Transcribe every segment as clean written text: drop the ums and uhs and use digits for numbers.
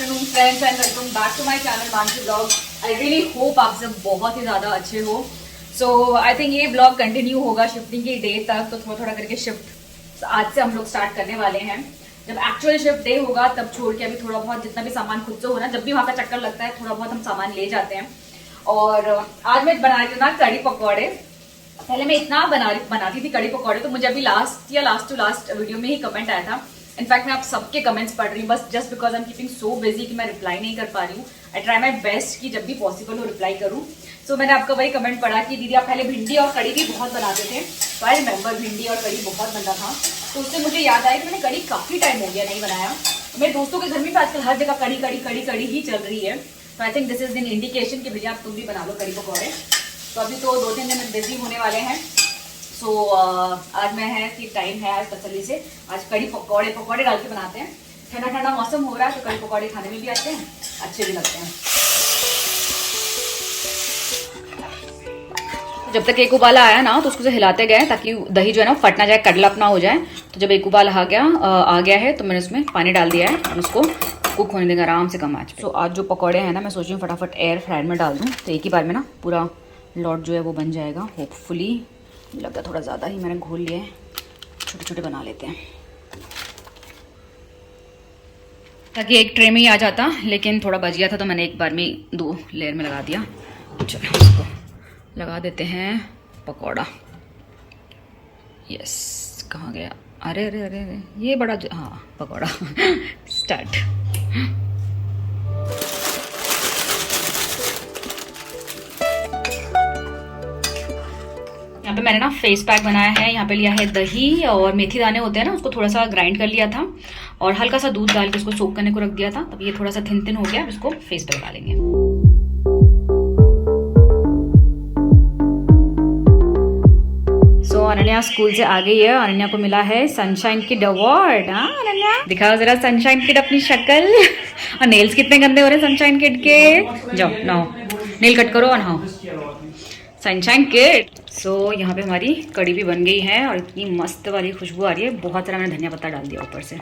Afternoon friends and welcome back to my channel Mansi blog. I really hope आप सब बहुत ही ज़्यादा अच्छे हो। सो आई थिंक ये ब्लॉग कंटिन्यू होगा शिफ्टिंग की डे तक, तो थोड़ा थोड़ा करके शिफ्ट आज से हम लोग स्टार्ट करने वाले हैं। जब एक्चुअल शिफ्ट डे होगा तब छोड़ के अभी थोड़ा बहुत जितना भी सामान खुद से हो ना, जब भी वहाँ का चक्कर लगता है थोड़ा बहुत हम सामान ले जाते हैं। और आज मैं बना रही हूँ ना कड़ी पकौड़े। पहले मैं इतना बनाती थी कड़ी पकौड़े, तो मुझे अभी लास्ट टू लास्ट वीडियो में ही कमेंट आया था। इनफैक्ट मैं आप सबके कमेंट्स पढ़ रही हूँ, बस just because I am keeping so busy कि मैं रिप्लाई नहीं कर पा रही हूँ। आई ट्राई माई बेस्ट कि जब भी पॉसिबल हो रिप्लाई करूँ। सो मैंने आपका वही कमेंट पढ़ा कि दीदी आप पहले भिंडी और कड़ी भी बहुत बनाते थे। तो आई रिमेंबर भिंडी और कड़ी बहुत बनता था। तो उससे मुझे याद आया कि मैंने कड़ी काफ़ी टाइम हो गया नहीं बनाया। मेरे दोस्तों के घर में भी आजकल हर जगह कड़ी कड़ी कड़ी कड़ी ही चल रही है। तो I think this is an indication कि भैया आप तुम भी बना लो कड़ी पकौड़े। तो अभी तो 2-3 दिन बिजी होने वाले हैं। सो आज मैं है कि टाइम है आज तसल्ली से आज कड़ी पकौड़े डाल के बनाते हैं। ठंडा ठंडा मौसम हो रहा है तो कड़ी पकौड़े खाने में भी आते हैं, अच्छे भी लगते हैं। तो जब तक एक उबाला आया ना तो उसको हिलाते गए ताकि दही जो है ना फट ना जाए, कडलप ना हो जाए। तो जब एक उबाला आ गया है तो मैंने उसमें पानी डाल दिया है और उसको कुक होने देंगे आराम से कम आंच पे। तो आज जो पकौड़े हैं ना मैं सोच रही हूँ फटाफट एयर फ्रायर में डाल दूँ, तो एक ही बार में ना पूरा लॉट जो है वो बन जाएगा होपफुली। मुझे लगता है थोड़ा ज़्यादा ही मैंने घोल लिया है, छोटे छोटे बना लेते हैं ताकि एक ट्रे में ही आ जाता, लेकिन थोड़ा बच गया था तो मैंने एक बार में 2 लेयर में लगा दिया। चलो इसको लगा देते हैं पकौड़ा। यस, कहाँ गया? अरे अरे अरे अरे ये बड़ा हाँ पकौड़ा स्टार्ट। यहाँ पे मैंने ना फेस पैक बनाया है। यहाँ पे लिया है दही और मेथी दाने होते हैं ना, उसको थोड़ा सा ग्राइंड कर लिया था और हल्का सा दूध डाल के उसको सोक करने को रख दिया था। तब ये थोड़ा सा थिन हो गया, इसको फेस पे लगा लेंगे। सो अनन्या स्कूल से आ गई है। अनन्या को मिला है सनशाइन किड अवार्ड। हाँ अनन्या दिखाओ जरा सनशाइन किड अपनी शक्ल। और नेल्स कितने गंदे हो रहे हैं सनशाइन किड के। जाओ नहाओ, नेल कट करो और नहाओ सनशाइन किड। सो यहाँ पे हमारी कड़ी भी बन गई है और इतनी मस्त वाली खुशबू आ रही है। बहुत सारा मैंने धनिया पत्ता डाल दिया ऊपर से।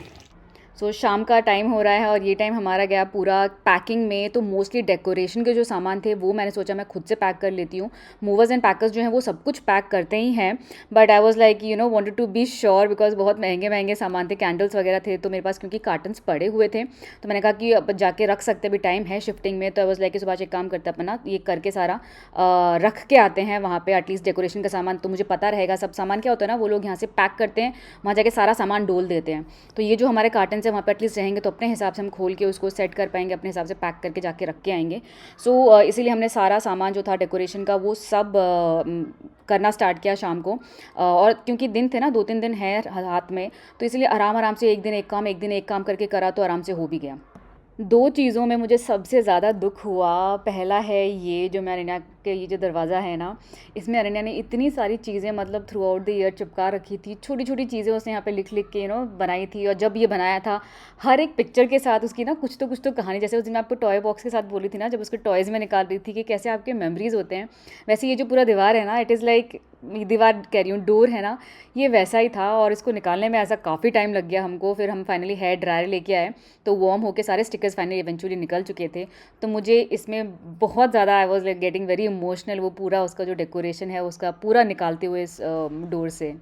सो शाम का टाइम हो रहा है और ये टाइम हमारा गया पूरा पैकिंग में। तो मोस्टली डेकोरेशन के जो सामान थे वो मैंने सोचा मैं खुद से पैक कर लेती हूँ। मूवर्स एंड पैकर्स जो हैं वो सब कुछ पैक करते ही हैं, but I was like wanted to be sure because बहुत महंगे महंगे सामान थे, कैंडल्स वगैरह थे। तो मेरे पास क्योंकि कार्टन्स पड़े हुए थे तो मैंने कहा कि अब जाके रख सकते, भी टाइम है शिफ्टिंग में। तो आई वाज लाइक सुभाष एक काम करते अपना ये करके सारा रख के आते हैं वहाँ पर। एटलीस्ट डेकोरेशन का सामान तो मुझे पता रहेगा। सब सामान क्या होता है ना, वो लोग यहाँ से पैक करते हैं, वहाँ जाके सारा सामान डोल देते हैं। तो ये जो हमारे कार्टन वहाँ पर एटलीस्ट रहेंगे तो अपने हिसाब से हम खोल के उसको सेट कर पाएंगे, अपने हिसाब से पैक करके जाके रख के आएंगे। सो इसीलिए हमने सारा सामान जो था डेकोरेशन का वो सब करना स्टार्ट किया शाम को। और क्योंकि दिन थे ना, 2-3 दिन है हाथ में, तो इसलिए आराम आराम से एक दिन एक काम करके करा तो आराम से हो भी गया। 2 चीज़ों में मुझे सबसे ज़्यादा दुख हुआ। पहला है ये जो मैं अरण्या के ये जो दरवाज़ा है ना, इसमें अरण्या ने इतनी सारी चीज़ें मतलब थ्रू आउट द ईयर चिपका रखी थी। छोटी छोटी चीज़ें उसने यहाँ पे लिख के बनाई थी। और जब ये बनाया था हर एक पिक्चर के साथ उसकी ना कुछ तो कहानी, जैसे उस दिन मैं आपको टॉय बॉक्स के साथ बोली थी ना, जब उसके टॉयज़ में निकाल रही थी कि कैसे आपके मेमोरीज़ होते हैं, वैसे ये जो पूरा दीवार है ना, इट इज़ लाइक दीवार कह रही हूँ, डोर है ना, ये वैसा ही था। और इसको निकालने में ऐसा काफ़ी टाइम लग गया हमको। फिर हम फाइनली हेयर ड्रायर लेके आए तो वार्म होके सारे स्टिकर्स फाइनली इवेंचुअली निकल चुके थे। तो मुझे इसमें बहुत ज़्यादा I was like getting very emotional. वो पूरा उसका जो डेकोरेशन है उसका पूरा निकालते हुए इस डोर से।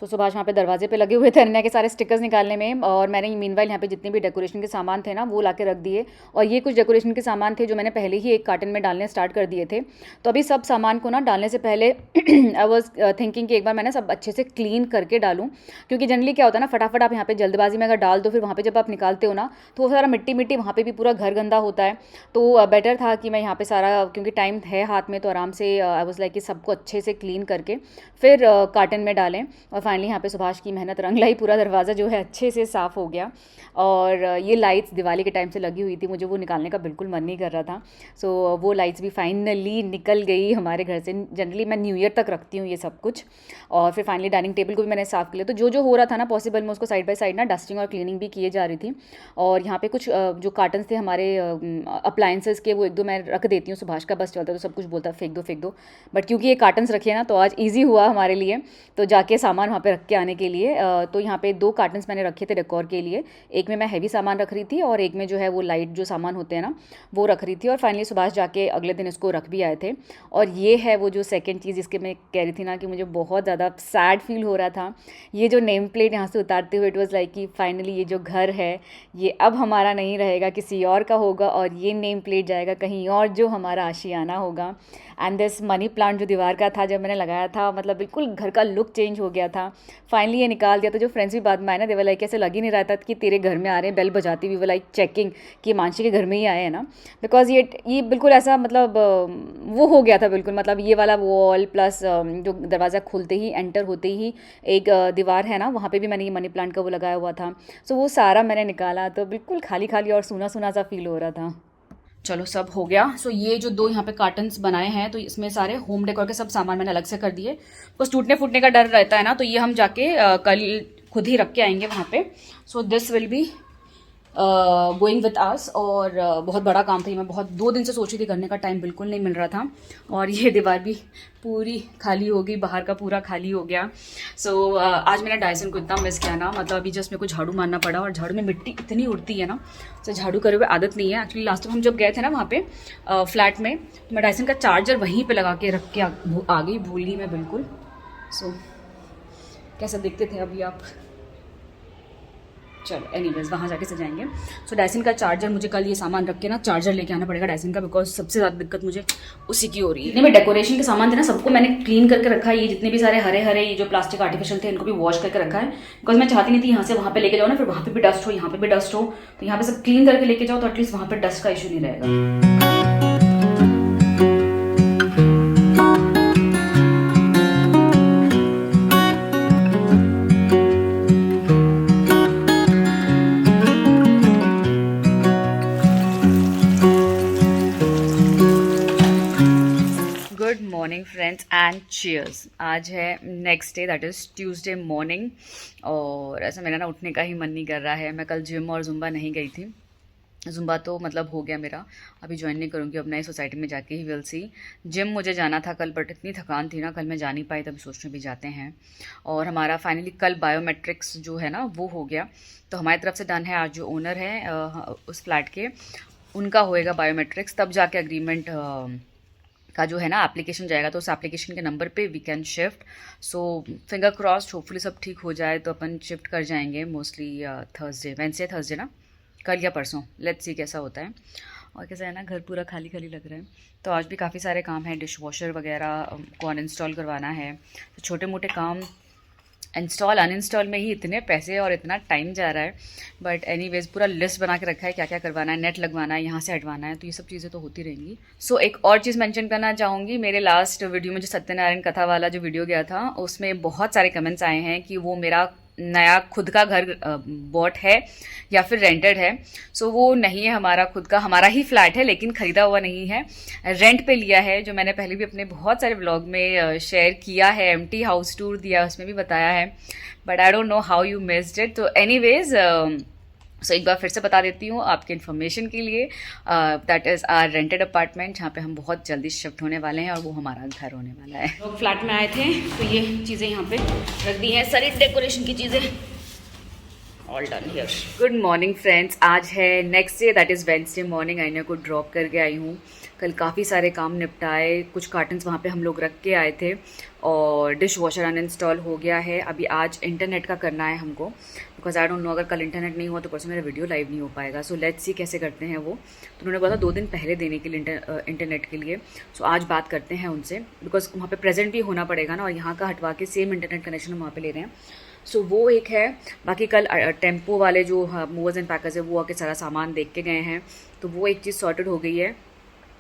सो सुभाष वहाँ पे दरवाजे पे लगे हुए थे अरण्या के सारे स्टिकर्स निकालने में, और मैंने मीनवाइल यहाँ पे जितने भी डेकोरेशन के सामान थे ना वो लाके रख दिए। और ये कुछ डेकोरेशन के सामान थे जो मैंने पहले ही एक कार्टन में डालने स्टार्ट कर दिए थे। तो अभी सब सामान को ना डालने से पहले आई वॉज थिंकिंग कि एक बार मैं ना सब अच्छे से क्लीन करके डालूँ, क्योंकि जनरली क्या होता है ना, फटाफट आप यहाँ पे जल्दबाजी में अगर डाल दो, फिर वहाँ पे जब आप निकालते हो ना तो वो सारा मिट्टी मिट्टी वहाँ पे भी पूरा घर गंदा होता है। तो बेटर था कि मैं यहाँ पे सारा, क्योंकि टाइम है हाथ में, तो आराम से आई वॉज लाइक कि सबको अच्छे से क्लीन करके फिर कार्टन में डालें। और फाइनली यहाँ पे सुभाष की मेहनत रंग लाई, पूरा दरवाज़ा जो है अच्छे से साफ़ हो गया। और ये लाइट्स दिवाली के टाइम से लगी हुई थी, मुझे वो निकालने का बिल्कुल मन नहीं कर रहा था। सो वो लाइट्स भी फाइनली निकल गई हमारे घर से। जनरली मैं न्यू ईयर तक रखती हूँ ये सब कुछ। और फिर फाइनली डाइनिंग टेबल को भी मैंने साफ़ किया। तो जो हो रहा था ना पॉसिबल, मैं उसको साइड बाय साइड ना डस्टिंग और क्लीनिंग भी किए जा रही थी। और यहाँ पे कुछ जो कार्टन थे हमारे अप्लायंसेस के, वो 1-2 मैं रख देती हूँ। सुभाष का बस चलता तो सब कुछ बोलता फेंक दो। बट क्योंकि ये कार्टन्स रखे हैं ना तो आज ईजी हुआ हमारे लिए। तो जाके सामान वहाँ पे रख के आने के लिए। तो यहाँ पे 2 कार्टन्स मैंने रखे थे डेकोर के लिए। एक में मैं हैवी सामान रख रही थी और एक में जो है वो लाइट जो सामान होते हैं ना वो रख रही थी। और फाइनली सुभाष जाके अगले दिन इसको रख भी आए थे। और ये है वो जो सेकंड चीज़ इसके मैं कह रही थी ना कि मुझे बहुत ज़्यादा सैड फील हो रहा था। ये जो नेम प्लेट यहाँ से उतारते हुए इट वॉज़ लाइक कि फाइनली ये जो घर है ये अब हमारा नहीं रहेगा, किसी और का होगा और ये नेम प्लेट जाएगा कहीं और जो हमारा आशियाना होगा। एंड दिस मनी प्लांट जो दीवार का था जब मैंने लगाया था मतलब बिल्कुल घर का लुक चेंज हो गया था। फाइनली ये निकाल दिया। तो जो फ्रेंड्स भी बाद में आए ना दे वर लाइक ऐसे लग ही नहीं रहा था कि तेरे घर में आ रहे हैं, बेल बजाती हुई वो लाइक चेकिंग कि मानसी के घर में ही आए हैं ना। बिकॉज ये बिल्कुल ऐसा मतलब वो हो गया था बिल्कुल, मतलब ये वाला वॉल प्लस जो दरवाज़ा खुलते ही एंटर होते ही एक दीवार है ना वहाँ पे भी मैंने ये मनी प्लांट का वो लगाया हुआ था। सो वो सारा मैंने निकाला तो बिल्कुल खाली खाली और सूना सूना सा फील हो रहा था। चलो सब हो गया। सो ये जो 2 यहाँ पे कार्टन्स बनाए हैं तो इसमें सारे होम डेकोर के सब सामान मैंने अलग से कर दिए। बस टूटने फूटने का डर रहता है ना, तो ये हम जाके कल खुद ही रख के आएंगे वहाँ पे। So this will be going with us. और बहुत बड़ा काम था ये, मैं बहुत 2 दिन से सोच रही थी, करने का टाइम बिल्कुल नहीं मिल रहा था। और ये दीवार भी पूरी खाली हो गई, बाहर का पूरा खाली हो गया। सो आज मैंने डायसन को इतना मिस किया ना, मतलब अभी जस्ट मेरे को झाड़ू मारना पड़ा और झाड़ू में मिट्टी इतनी उड़ती है ना, तो झाड़ू करे हुए आदत नहीं है। एक्चुअली लास्ट टाइम हम जब गए थे ना वहाँ पे फ्लैट में तो मैं डायसन का चार्जर वहीं पे लगा के रख के आ गई, भूल गई मैं बिल्कुल। सो कैसा देखते थे अभी आप। चलो एनीवेज वहाँ जाके सजाएंगे। सो डायसन का चार्जर, मुझे कल ये सामान रख के ना चार्जर लेके आना पड़ेगा डायसन का, बिकॉज सबसे ज़्यादा दिक्कत मुझे उसी की हो रही है। जितने भी डेकोरेशन के सामान थे ना सबको मैंने क्लीन करके रखा है। ये जितने भी सारे हरे हरे ये जो प्लास्टिक आर्टिफिशियल थे इनको भी वॉश करके रखा है, बिकॉज मैं चाहती नहीं थी यहाँ से वहाँ पे लेके जाओ ना फिर वहाँ पे भी डस्ट हो, यहाँ पे भी डस्ट हो। तो यहाँ पे सब क्लीन करके लेके जाओ तो एटलीस्ट वहाँ पे डस्ट का इशू नहीं रहेगा। Good morning friends and cheers. आज है next day, that is Tuesday morning. और ऐसा मेरा ना उठने का ही मन नहीं कर रहा है। मैं कल जिम और जुम्बा नहीं गई थी। जुम्बा तो मतलब हो गया मेरा, अभी ज्वाइन नहीं करूँगी, अब नई सोसाइटी में जाके ही विल सी। जिम मुझे जाना था कल बट इतनी थकान थी ना कल मैं जा नहीं पाई, तभी सोच रहे भी जाते हैं। और हमारा फाइनली कल बायोमेट्रिक्स जो है ना वो हो गया, तो हमारी तरफ से डन है। आज जो ओनर है उस फ्लैट के उनका होएगा बायोमेट्रिक्स, तब जाके अग्रीमेंट का जो है ना एप्लीकेशन जाएगा, तो उस एप्लीकेशन के नंबर पे we can shift. So finger crossed, hopefully सब ठीक हो जाए तो अपन शिफ्ट कर जाएंगे मोस्टली थर्सडे, वेडनेसडे थर्सडे ना, कल या परसों, लेट्स सी कैसा होता है। और कैसा है ना घर पूरा खाली खाली लग रहा है। तो आज भी काफ़ी सारे काम हैं, डिश वॉशर वगैरह को अनइंस्टॉल करवाना है। तो छोटे मोटे काम इंस्टॉल अनइंस्टॉल में ही इतने पैसे और इतना टाइम जा रहा है। बट एनीवेज पूरा लिस्ट बना के रखा है क्या क्या करवाना है, नेट लगवाना है, यहाँ से हटवाना है, तो ये सब चीज़ें तो होती रहेंगी। सो एक और चीज़ मेंशन करना चाहूँगी, मेरे लास्ट वीडियो में जो सत्यनारायण कथा वाला जो वीडियो गया था उसमें बहुत सारे कमेंट्स आए हैं कि वो मेरा नया खुद का घर बॉट है या फिर रेंटेड है। सो वो नहीं है हमारा खुद का, हमारा ही फ्लैट है लेकिन ख़रीदा हुआ नहीं है, रेंट पे लिया है, जो मैंने पहले भी अपने बहुत सारे व्लॉग में शेयर किया है। एम्प्टी हाउस टूर दिया उसमें भी बताया है, but I don't know how you missed it. तो एनीवेज सो एक बार फिर से बता देती हूँ आपके इन्फॉर्मेशन के लिए, that is our rented apartment जहाँ पे हम बहुत जल्दी शिफ्ट होने वाले हैं और वो हमारा घर होने वाला है। लोग फ्लैट में आए थे तो ये चीज़ें यहाँ पे रख दी हैं, सारी डेकोरेशन की चीज़ें all done here. Good morning friends, आज है next day, that is Wednesday morning. आईना को ड्रॉप करके आई हूँ। कल काफ़ी सारे काम निपटाए, कुछ कार्टन्स वहाँ पे हम लोग रख के आए थे और डिश वॉशर अनइंस्टॉल हो गया है। अभी आज इंटरनेट का करना है हमको, बिकॉज आई डोंट नो अगर कल इंटरनेट नहीं हुआ तो परसों मेरा वीडियो लाइव नहीं हो पाएगा। सो लेट्स सी कैसे करते हैं वो। तो उन्होंने बोला 2 दिन पहले देने के लिए इंटरनेट के लिए। सो आज बात करते हैं उनसे, बिकॉज वहाँ पे प्रेजेंट भी होना पड़ेगा ना, और यहाँ का हटवा के सेम इंटरनेट कनेक्शन हम वहाँ पे ले रहे हैं। सो वो एक है। बाकी कल टेम्पो वाले जो मूवर्स एंड पैकर्स है वो आके सारा सामान देख के गए हैं, तो वो एक चीज़ सॉर्टेड हो गई है।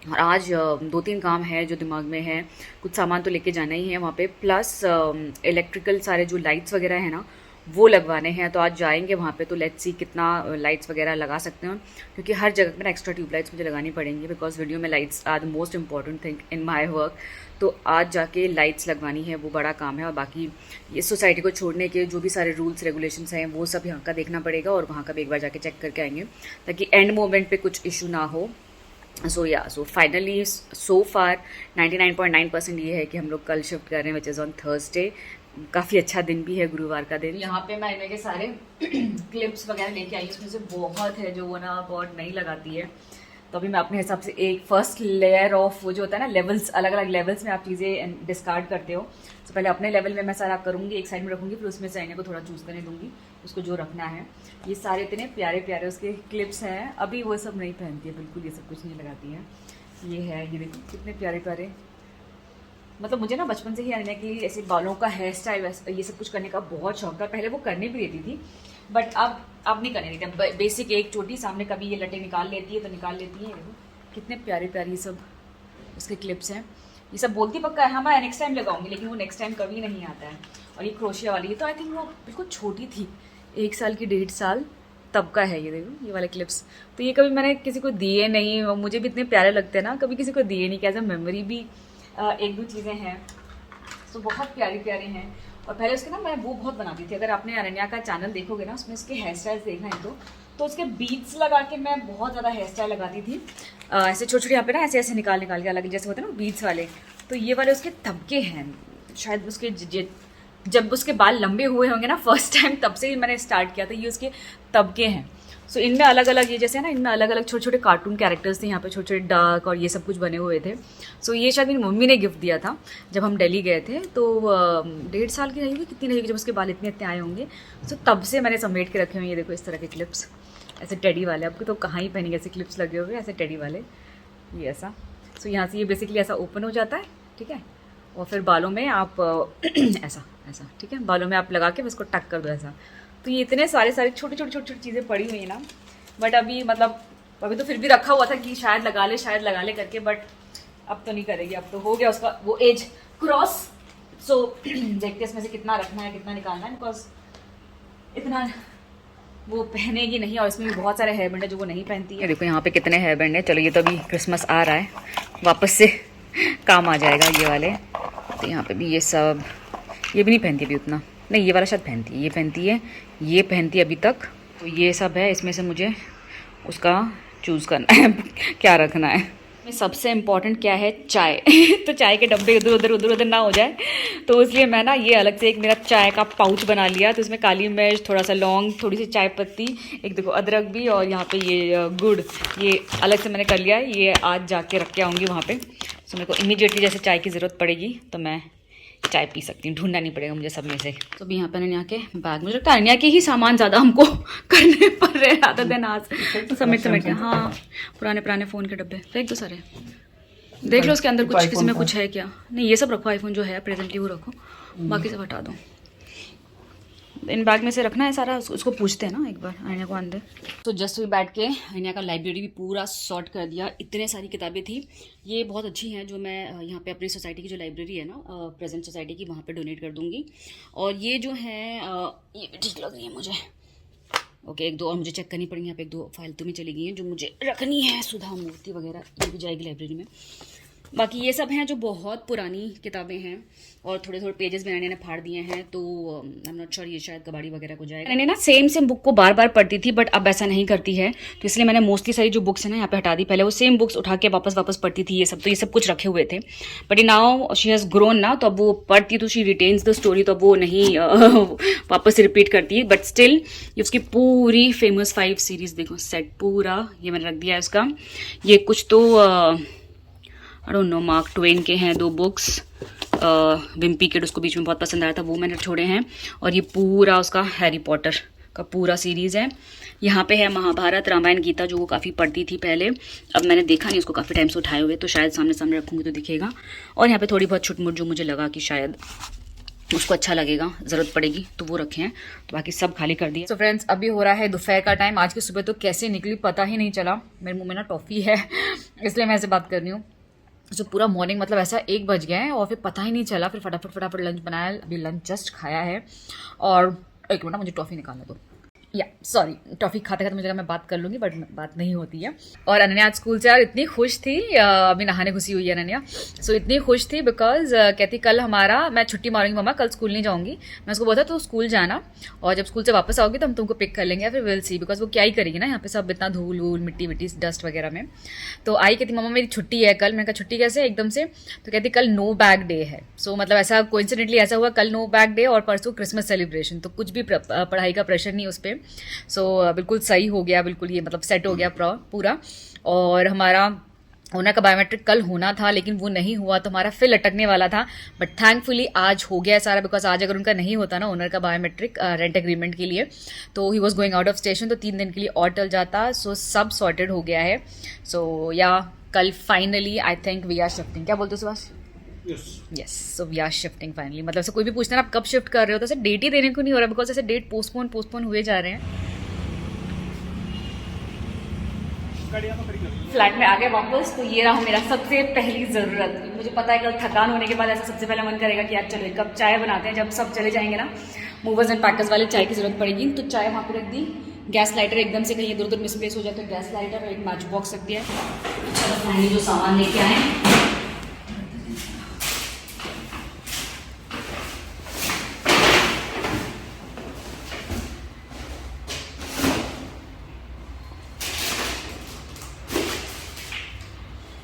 और आज 2-3 काम है जो दिमाग में है, कुछ सामान तो लेके जाना ही है वहाँ पे, प्लस इलेक्ट्रिकल सारे जो लाइट्स वगैरह है ना वो लगवाने हैं। तो आज जाएंगे वहाँ पे, तो लेट्स सी कितना लाइट्स वगैरह लगा सकते हैं, क्योंकि हर जगह में एक्स्ट्रा ट्यूबलाइट्स मुझे लगानी पड़ेंगी, बिकॉज वीडियो में lights are the most important thing in my work. तो आज जाके लाइट्स लगवानी है, वो बड़ा काम है। और बाकी इस सोसाइटी को छोड़ने के जो भी सारे रूल्स रेगुलेशंस हैं वो सब यहाँ का देखना पड़ेगा, और वहाँ का भी एक बार जाके चेक करके आएंगे ताकि एंड मोमेंट पे कुछ इशू ना हो। सो फाइनली सो फार 99.9% ये है कि हम लोग कल शिफ्ट कर रहे हैं, विच इज़ ऑन थर्सडे। काफ़ी अच्छा दिन भी है, गुरुवार का दिन। यहाँ पे मैं इनके सारे क्लिप्स वगैरह लेके आई, उसमें से बहुत है जो वो ना बहुत नहीं लगाती है, तो अभी मैं अपने हिसाब से एक फर्स्ट लेयर ऑफ वो जो होता है ना लेवल्स, अलग अलग लेवल्स में आप चीज़ें डिस्कार्ड करते हो, तो पहले अपने लेवल में मैं सारा करूँगी, एक साइड में रखूँगी, फिर उसमें से आईने को थोड़ा चूज़ करने दूँगी उसको जो रखना है। ये सारे इतने प्यारे प्यारे उसके क्लिप्स हैं, अभी वो सब नहीं पहनती है बिल्कुल, ये सब कुछ नहीं लगाती है। ये है, ये देखो कितने प्यारे प्यारे, मतलब मुझे ना बचपन से ही अनन्या की ऐसे बालों का हेयर स्टाइल ये सब कुछ करने का बहुत शौक था। पहले वो करने भी देती थी, बट अब नहीं करने देती। बेसिक एक चोटी सामने कभी ये लटे निकाल लेती है तो निकाल लेती है। कितने प्यारे प्यारे ये सब उसके क्लिप्स हैं। ये सब बोलती पक्का है हाँ मैं नेक्स्ट टाइम लगाऊंगी, लेकिन वो नेक्स्ट टाइम कभी नहीं आता है। और ये क्रोशिया वाली, ये तो आई थिंक वो बिल्कुल छोटी थी, 1 साल की 1.5 साल तब का है। ये देखो ये वाले क्लिप्स, तो ये कभी मैंने किसी को दिए नहीं, मुझे भी इतने प्यारे लगते हैं ना, कभी किसी को दिए नहीं, कैसा मेमोरी भी एक दो चीज़ें हैं, तो बहुत प्यारी प्यारे हैं। और पहले उसके ना मैं वो बहुत बनाती थी, अगर आपने अनन्या का चैनल देखोगे ना उसमें उसके हेयर स्टाइल्स देखना है तो उसके बीट्स लगा के मैं बहुत ज़्यादा हेयर स्टाइल लगाती थी, ऐसे छोटे छोटे यहाँ पे ना ऐसे ऐसे निकाल के अलग जैसे होते हैं ना बीट्स वाले, तो ये वाले उसके तबके हैं। शायद उसके जब उसके बाल लंबे हुए होंगे ना फर्स्ट टाइम, तब से ही मैंने स्टार्ट किया था, ये उसके तबके हैं। सो इनमें अलग अलग, ये जैसे ना इनमें अलग अलग छोटे छोटे कार्टून कैरेक्टर्स थे, यहाँ पे छोटे छोटे डक और ये सब कुछ बने हुए थे। सो ये शायद मेरी मम्मी ने गिफ्ट दिया था जब हम दिल्ली गए थे, तो 1.5 साल की रहेगी, कितनी रहेगी जब उसके बाल इतने इतने आए होंगे। सो तब से मैंने समेट के रखे हुए। ये देखो इस तरह के क्लिप्स, ऐसे टेडी वाले, आपको तो कहाँ ही पहनेंगे ऐसे क्लिप्स लगे हुए ऐसे टेडी वाले, ये ऐसा। सो यहाँ से ये बेसिकली ऐसा ओपन हो जाता है, ठीक है, और फिर बालों में आप ऐसा ऐसा, ठीक है, बालों में आप लगा के उसको टक कर दो ऐसा। तो ये इतने सारे छोटी छोटी चीज़ें पड़ी हुई हैं ना, बट अभी मतलब अभी तो फिर भी रखा हुआ था कि शायद लगा ले करके, बट अब तो नहीं करेगी, अब तो हो गया उसका वो एज क्रॉस। सो देखते इसमें से कितना रखना है कितना निकालना है, बिकॉज इतना वो पहनेगी नहीं, और इसमें भी बहुत सारे हेयर बैंड है जो वो नहीं पहनती है। देखो यहाँ पे कितने हेयर बैंड है। चलो ये तो अभी क्रिसमस आ रहा है, वापस से काम आ जाएगा ये वाले। तो यहाँ पे भी ये सब, ये भी नहीं पहनती अभी उतना, नहीं ये वाला शायद पहनती है, ये पहनती है अभी तक। तो ये सब है, इसमें से मुझे उसका चूज़ करना है क्या रखना है। सबसे इम्पॉर्टेंट क्या है, चाय तो चाय के डब्बे उधर उधर ना हो जाए, तो इसलिए मैं ना ये अलग से एक मेरा चाय का पाउच बना लिया। तो इसमें काली मिर्च, थोड़ा सा लौंग, थोड़ी सी चाय पत्ती, एक देखो अदरक भी, और यहाँ पे ये गुड़, ये अलग से मैंने कर लिया है। ये आज जाके रख के आऊँगी वहाँ पे। सो मेरे को इमीडिएटली जैसे चाय की ज़रूरत पड़ेगी तो मैं चाय पी सकती हूँ, ढूंढना नहीं पड़ेगा मुझे सब में से। तो अभी यहाँ पे अनन्या के बैग, मुझे लगता है अनन्या के ही सामान ज़्यादा हमको करने पड़ रहे हैं ज़्यादा दिन आज, तो समेट के। हाँ पुराने फ़ोन के डब्बे फेंक दो सारे, देख लो उसके अंदर कुछ किसी में कुछ है क्या। नहीं ये सब रखो, आईफोन जो है प्रेजेंटली वो रखो, बाकी सब हटा दो। इन बैग में से रखना है सारा, उसको पूछते हैं ना एक बार अनन्या को अंदर। तो जस्ट भी बैठ के अनन्या का लाइब्रेरी भी पूरा सॉर्ट कर दिया, इतने सारी किताबें थी। ये बहुत अच्छी हैं जो मैं यहाँ पे अपनी सोसाइटी की जो लाइब्रेरी है ना प्रेजेंट सोसाइटी की, वहाँ पे डोनेट कर दूँगी। और ये जो है ये भी ठीक लग रही है मुझे। ओके एक दो और मुझे चेक करनी पड़ेंगी, यहाँ पे 1-2 फालतू में चली गई हैं जो मुझे रखनी है, सुधा मूर्ति वगैरह, ये भी जाएगी लाइब्रेरी में। बाकी ये सब हैं जो बहुत पुरानी किताबें हैं, और थोड़े पेजेस भी मैंने फाड़ दिए हैं, तो आई एम नॉट श्योर ये शायद कबाड़ी वगैरह को जाएगा। मैंने ना सेम बुक को बार बार पढ़ती थी, बट अब ऐसा नहीं करती है, तो इसलिए मैंने मोस्टली सारी जो बुक्स हैं ना यहाँ पे हटा दी। पहले वो सेम बुक्स उठा के वापस पढ़ती थी, ये सब कुछ रखे हुए थे, but now she has grown ना, तो अब वो पढ़ती तो शी रिटेन्स द स्टोरी, तो अब वो नहीं वापस से रिपीट करती है। बट स्टिल ये उसकी पूरी फेमस 5 सीरीज देखो, सेट पूरा ये मैंने रख दिया है उसका। ये कुछ तो I don't know mark Twain के हैं 2 बुक्स, विम्पी किड उसको बीच में बहुत पसंद आया था, वो मैंने छोड़े हैं। और ये पूरा उसका हैरी पॉटर का पूरा सीरीज़ है। यहाँ पे है महाभारत, रामायण, गीता जो वो काफ़ी पढ़ती थी पहले, अब मैंने देखा नहीं उसको काफ़ी टाइम से उठाए हुए, तो शायद सामने रखूँगी तो दिखेगा। और यहाँ पे थोड़ी बहुत छुटमुट जो मुझे लगा कि शायद उसको अच्छा लगेगा, ज़रूरत पड़ेगी तो वो रखे हैं, तो बाकी सब खाली कर दिया। तो फ्रेंड्स अभी हो रहा है दोपहर का टाइम। आज की सुबह तो कैसे निकली पता ही नहीं चला, मेरे मुँह में ना टॉफ़ी है इसलिए मैं ऐसे बात कर रही हूँ। तो पूरा मॉर्निंग मतलब ऐसा 1 बज गया है, और फिर पता ही नहीं चला, फिर फटाफट लंच बनाया, अभी लंच जस्ट खाया है। और एक मिनट मुझे टॉफ़ी निकालने दो। या सॉरी, टॉफ़ी खाते खाते मुझे लगा मैं बात कर लूँगी, बट बात नहीं होती है। और अनन्या आज स्कूल से यार इतनी खुश थी, अभी नहाने घुसी हुई है अनन्या। सो इतनी खुश थी बिकॉज कहती कल हमारा, मैं छुट्टी मारूंगी मम्मा, कल स्कूल नहीं जाऊँगी। मैं उसको बोला तो स्कूल जाना, और जब स्कूल से वापस आओगी तो हम तुमको पिक कर लेंगे, या फिर विल सी, बिकॉज वो क्या ही करेगी ना यहाँ पे सब इतना धूल वूल मिट्टी विट्टी डस्ट वगैरह में। तो आई कहती मम्मा मेरी छुट्टी है कल। मैंने कहा छुट्टी कैसे एकदम से? तो कहती कल नो बैग डे है। सो मतलब ऐसा कोइंसिडेंटली ऐसा हुआ, कल नो बैग डे और परसों क्रिसमस सेलिब्रेशन, तो कुछ भी पढ़ाई का प्रेशर नहीं उस पर। सो बिल्कुल सही हो गया, बिल्कुल ये मतलब सेट हो गया पूरा। और हमारा ओनर का बायोमेट्रिक कल होना था, लेकिन वो नहीं हुआ, तो हमारा फिर लटकने वाला था। बट थैंकफुली आज हो गया सारा, बिकॉज आज अगर उनका नहीं होता ना ओनर का बायोमेट्रिक रेंट एग्रीमेंट के लिए, तो he was going out of station, तो 3 दिन के लिए और टल जाता। सो सब सॉर्टेड हो गया है। सो या कल finally I think we are shifting. क्या बोलते हो Subhash? Yes, so we are shifting finally. मतलब से कोई भी पूछना आप कब शिफ्ट कर रहे हो, तो ऐसे डेट ही देने को नहीं हो रहा, बिकॉज ऐसे डेट पोस्टपोन हुए जा रहे हैं। फ्लैट में आ गए वापस, तो ये रहा मेरा सबसे पहली ज़रूरत। मुझे पता है कल थकान होने के बाद ऐसा सबसे पहले मन करेगा कि यार चलो एक कप चाय बनाते हैं। जब सब चले जाएंगे ना, मूवर्स एंड पैकर्स वाले, चाय की ज़रूरत पड़ेगी। तो चाय वहाँ पे रख दी, गैस लाइटर एकदम से कहीं इधर उधर मिसप्लेस हो जाए तो गैस लाइटर और एक मैच बॉक्स रख दिया। चलो फाइनली जो सामान लेके आए,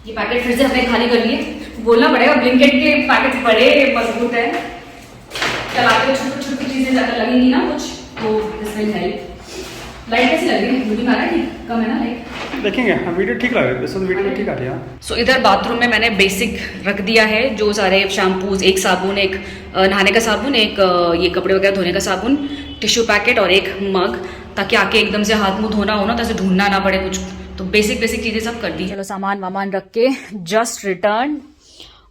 ये पैकेट फिर से हमने खाली कर लिए। बोलना पड़ेगा ब्लिंकिट के पैकेट बड़े मजबूत है, चलाते हुए छोटी छोटी चीजें ज्यादा लगेंगी ना कुछ, तो दिस विल हेल्प। लाइट कैसी लग रही है? वीडियो में आ रहा है? कम है ना लाइट? देखेंगे, वीडियो ठीक लग रहा है, वीडियो में ठीक आ रही है। सो इधर बाथरूम में मैंने बेसिक रख दिया है, जो सारे शैम्पूज, एक साबुन, एक नहाने का साबुन, एक ये कपड़े वगैरह धोने का साबुन, टिश्यू पैकेट और एक मग, ताकि आके एकदम से हाथ मुंह धोना हो ना तो ऐसे ढूंढना ना पड़े कुछ। तो बेसिक चीजें सब कर दी। चलो सामान वामान रख के जस्ट रिटर्न।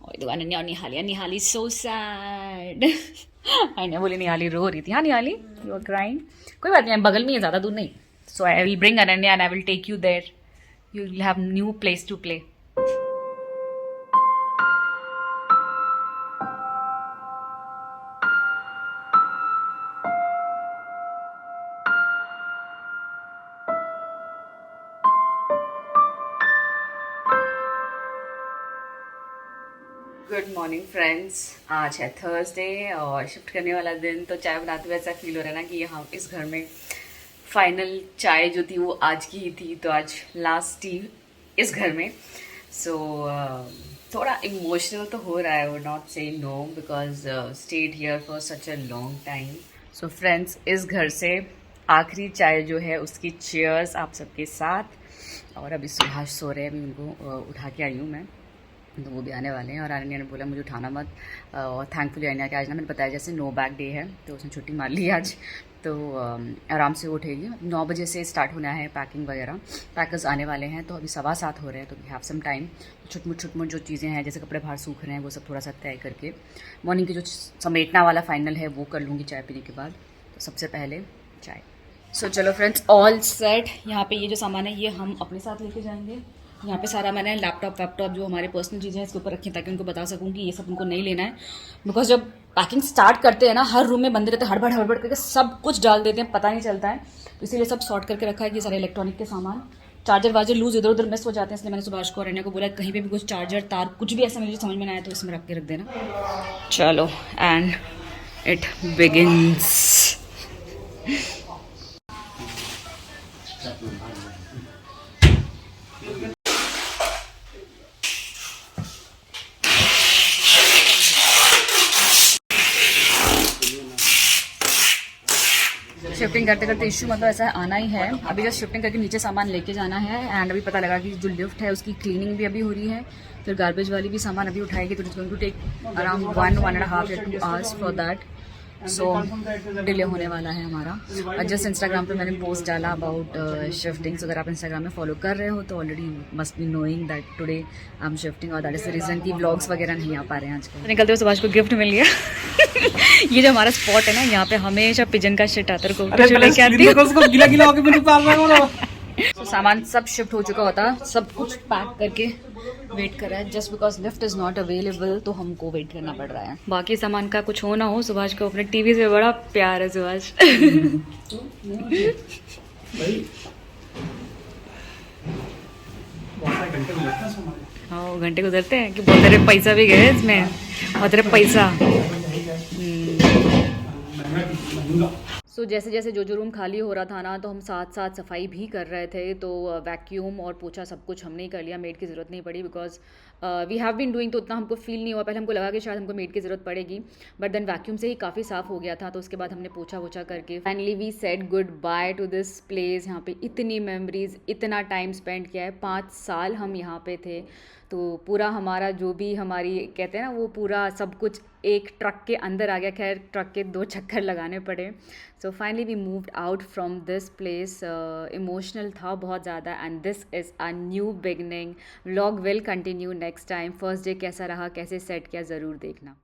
और अनन्या और निहाली सो सैड। अनन्या बोली निहाली रो रही थी। हाँ निहाली, यू आर क्राइंग। कोई बात नहीं, बगल में है, ज्यादा दूर नहीं। So I will bring Ananya and I will take you there, you will have new place to play. Good morning friends, आज है थर्सडे और शिफ्ट करने वाला दिन। तो चाय बनाते हुए ऐसा फील हो रहा है ना कि हम इस घर में फाइनल चाय जो थी वो आज की ही थी, तो आज लास्ट टी इस घर में। सो थोड़ा इमोशनल तो हो रहा है, वो not say no, because stayed here for such a long time. So friends, इस घर से आखिरी चाय जो है उसकी चीयर्स आप सबके साथ। और अभी सुभाष सो रहे हैं, अभी उनको उठा के आई हूँ मैं, तो वो भी आने वाले हैं। और अनन्या ने बोला मुझे उठाना मत, और थैंकफुली अनन्या के आज ना मैंने बताया जैसे नो बैग डे है, तो उसने छुट्टी मार ली आज, तो आराम से उठेगी। 9 बजे से स्टार्ट होना है पैकिंग वगैरह, पैकर्स आने वाले हैं, तो अभी 7:15 हो रहे हैं, तो वी हैव सम टाइम। छुटमुट जो चीज़ें हैं, जैसे कपड़े बाहर सूख रहे हैं, वो सब थोड़ा सा तय करके मॉर्निंग की जो समेटना वाला फाइनल है वो कर लूँगी चाय पीने के बाद। तो सबसे पहले चाय। सो चलो फ्रेंड्स, ऑल सेट। यहाँ पे ये जो सामान है ये हम अपने साथ लेके जाएंगे। यहाँ पे सारा मैंने लैपटॉप जो हमारे पर्सनल चीज़ें हैं इसके ऊपर रखी हैं, ताकि उनको बता सकूँ कि ये सब उनको नहीं लेना है। बिकॉज जब पैकिंग स्टार्ट करते हैं ना, हर रूम में बंदे रहते हैं, हड़बड़ करके सब कुछ डाल देते हैं, पता नहीं चलता है। तो इसीलिए सब सॉर्ट करके रखा है कि सारे इलेक्ट्रॉनिक के सामान, चार्जर वार्जर लूज इधर उधर मिस हो जाते हैं, इसलिए मैंने सुभाष को और रैना को बोला कहीं पे भी कुछ चार्जर तार कुछ भी ऐसा मुझे समझ में ना आया तो इसमें रख के रख देना। चलो, एंड इट बिगिंस। शिफ्टिंग करते करते इशू मतलब ऐसा आना ही है। अभी जस्ट शिफ्टिंग करके नीचे सामान लेके जाना है, एंड अभी पता लगा कि जो लिफ्ट है उसकी क्लीनिंग भी अभी हो रही है, फिर गार्बेज वाली भी सामान अभी उठाएगी, तो it's going to take around 1.5 या 2 hours for that. So delay होने वाला है हमारा। और जस्ट इंस्टाग्राम पे मैंने पोस्ट डाला अबाउट शिफ्टिंग, सो अगर आप इंस्टाग्राम में फॉलो कर रहे हो तो already must be knowing that today I am shifting, और दैट इज द रीजन कि व्लॉग्स वगैरह नहीं आ पा रहे हैं आजकल। निकलते हुए सुभाष को गिफ्ट मिल गया। ये जो हमारा स्पॉट है ना, यहाँ पे हमेशा पिजन का शिट आता है। सामान सब शिफ्ट हो चुका होता, सब कुछ पैक करके वेट कर रहा है just because lift is not available, तो हमको वेट करना पड़ रहा है। बाकी सामान का कुछ हो ना हो, सुभाष को अपने टीवी से बड़ा प्यार है सुभाष। हाँ घंटे गुजरते हैं कि बहुत तेरे पैसा भी गए इसमें, बहुत तेरे पैसा। सो जैसे जैसे जो रूम खाली हो रहा था ना, तो हम साथ साथ सफाई भी कर रहे थे। तो वैक्यूम और पोछा सब कुछ हमने ही कर लिया, मेड की ज़रूरत नहीं पड़ी because we have been doing, तो उतना हमको फील नहीं हुआ। पहले हमको लगा कि शायद हमको मेड की ज़रूरत पड़ेगी, बट देन वैक्यूम से ही काफ़ी साफ़ हो गया था। तो उसके बाद हमने पोछा वोछा करके finally we said good bye to this place. यहाँ पे इतनी मेमोरीज, इतना टाइम स्पेंड किया है, 5 साल हम यहाँ पे थे। तो पूरा हमारा जो भी हमारी कहते हैं ना, वो पूरा सब कुछ एक ट्रक के अंदर आ गया। खैर ट्रक के 2 चक्कर लगाने पड़े। So finally we moved out from this place. Emotional था बहुत ज़्यादा, and this is a new beginning. Vlog will continue next time. First day कैसा रहा, कैसे सेट किया, ज़रूर देखना।